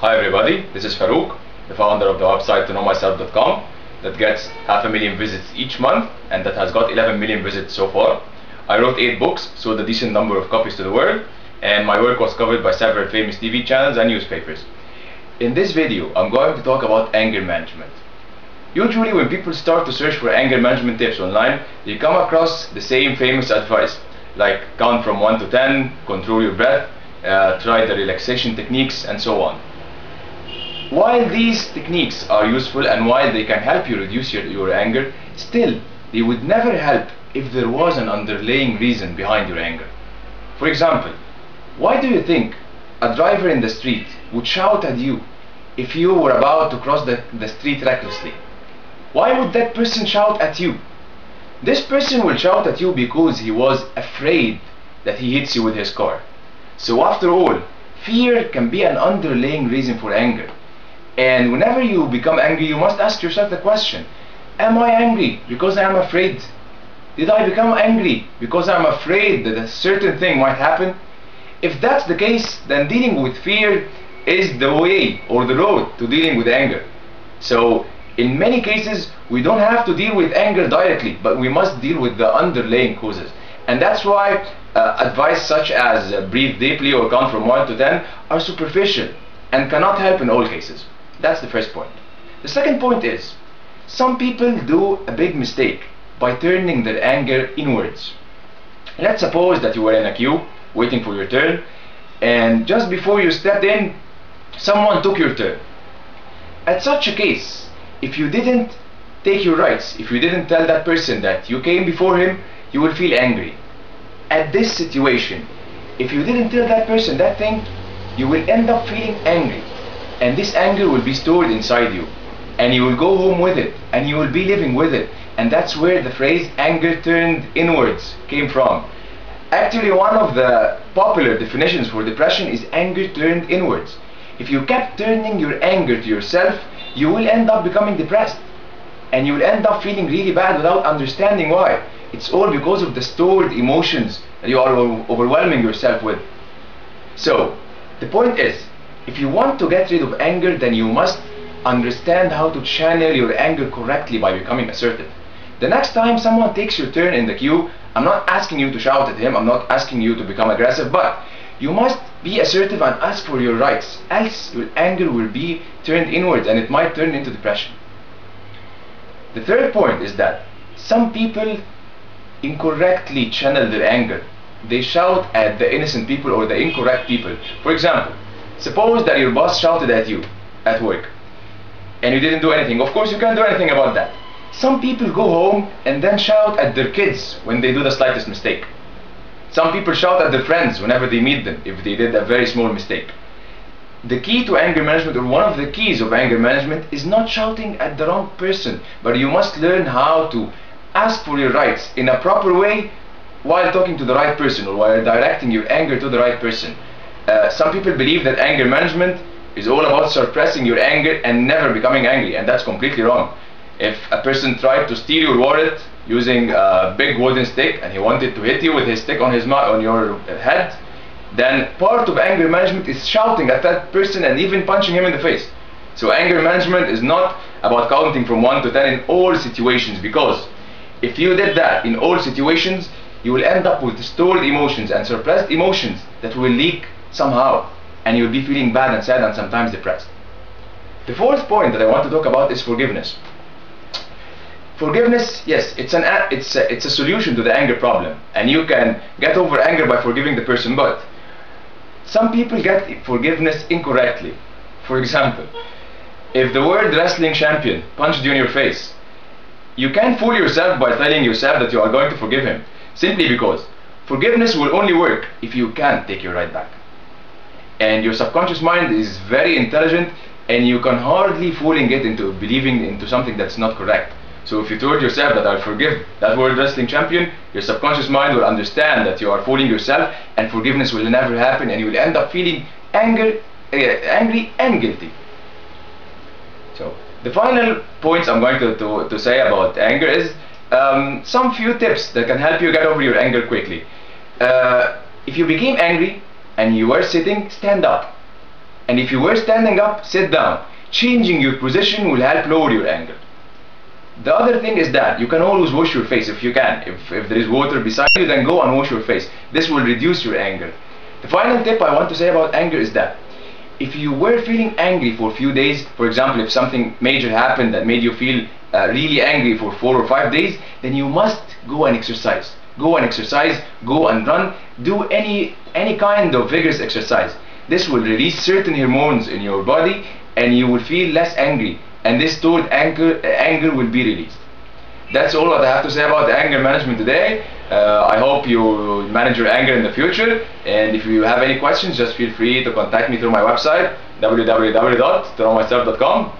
Hi everybody, this is Farouk, the founder of the website ToKnowMyself.com that gets 500,000 visits each month and that has got 11 million visits so far. I wrote 8 books, sold a decent number of copies to the world, and my work was covered by several famous TV channels and newspapers. In this video, I'm going to talk about anger management. Usually when people start to search for anger management tips online, they come across the same famous advice, like count from 1 to 10, control your breath, try the relaxation techniques, and so on. While these techniques are useful and while they can help you reduce your anger, still they would never help if there was an underlying reason behind your anger. For example, why do you think a driver in the street would shout at you if you were about to cross the street recklessly? Why would that person shout at you? This person will shout at you because he was afraid that he hits you with his car. So after all, fear can be an underlying reason for anger. And whenever you become angry, you must ask yourself the question, am I angry because I am afraid? Did I become angry because I'm afraid that a certain thing might happen? If that's the case, then dealing with fear is the way or the road to dealing with anger. So in many cases, we don't have to deal with anger directly, but we must deal with the underlying causes. And that's why advice such as breathe deeply or count from 1 to 10 are superficial and cannot help in all cases. That's the first point. The second point is, some people do a big mistake by turning their anger inwards. Let's suppose that you were in a queue waiting for your turn, and just before you stepped in, someone took your turn. At such a case, if you didn't take your rights, if you didn't tell that person that you came before him, you will feel angry. At this situation, if you didn't tell that person that thing, you will end up feeling angry. And this anger will be stored inside you. And you will go home with it. And you will be living with it. And that's where the phrase anger turned inwards came from. Actually, one of the popular definitions for depression is anger turned inwards. If you kept turning your anger to yourself, you will end up becoming depressed. And you will end up feeling really bad without understanding why. It's all because of the stored emotions that you are overwhelming yourself with. So, the point is, if you want to get rid of anger, then you must understand how to channel your anger correctly by becoming assertive. The next time someone takes your turn in the queue, I'm not asking you to shout at him, I'm not asking you to become aggressive, but you must be assertive and ask for your rights, else your anger will be turned inwards and it might turn into depression. The third point is that some people incorrectly channel their anger. They shout at the innocent people or the incorrect people. For example, suppose that your boss shouted at you at work and you didn't do anything. Of course you can't do anything about that. Some people go home and then shout at their kids when they do the slightest mistake. Some people shout at their friends whenever they meet them if they did a very small mistake. The key to anger management, or one of the keys of anger management, is not shouting at the wrong person, but you must learn how to ask for your rights in a proper way while talking to the right person or while directing your anger to the right person. Some people believe that anger management is all about suppressing your anger and never becoming angry, and that's completely wrong. If a person tried to steal your wallet using a big wooden stick and he wanted to hit you with his stick on your head, then part of anger management is shouting at that person and even punching him in the face. So anger management is not about counting from 1 to 10 in all situations, because if you did that in all situations, you will end up with stored emotions and suppressed emotions that will leak somehow, and you'll be feeling bad and sad and sometimes depressed. The fourth point that I want to talk about is forgiveness. Forgiveness, yes, it's a solution to the anger problem, and you can get over anger by forgiving the person, but some people get forgiveness incorrectly. For example, if the world wrestling champion punched you in your face, you can't fool yourself by telling yourself that you are going to forgive him, simply because forgiveness will only work if you can't take your right back. And your subconscious mind is very intelligent, and you can hardly fooling it into believing into something that's not correct. So if you told yourself that I'll forgive that world wrestling champion, your subconscious mind will understand that you are fooling yourself and forgiveness will never happen, and you will end up feeling angry and guilty. So the final points I'm going to say about anger is some few tips that can help you get over your anger quickly. If you became angry and you were sitting, stand up. And if you were standing up, sit down. Changing your position will help lower your anger. The other thing is that you can always wash your face if you can. If there is water beside you, then go and wash your face. This will reduce your anger. The final tip I want to say about anger is that if you were feeling angry for a few days, for example, if something major happened that made you feel really angry for 4 or 5 days, then you must go and exercise. Go and exercise, go and run, do any kind of vigorous exercise. This will release certain hormones in your body and you will feel less angry, and this stored anger will be released. That's all what I have to say about anger management today. I hope you manage your anger in the future, and if you have any questions, just feel free to contact me through my website www.toknowmyself.com.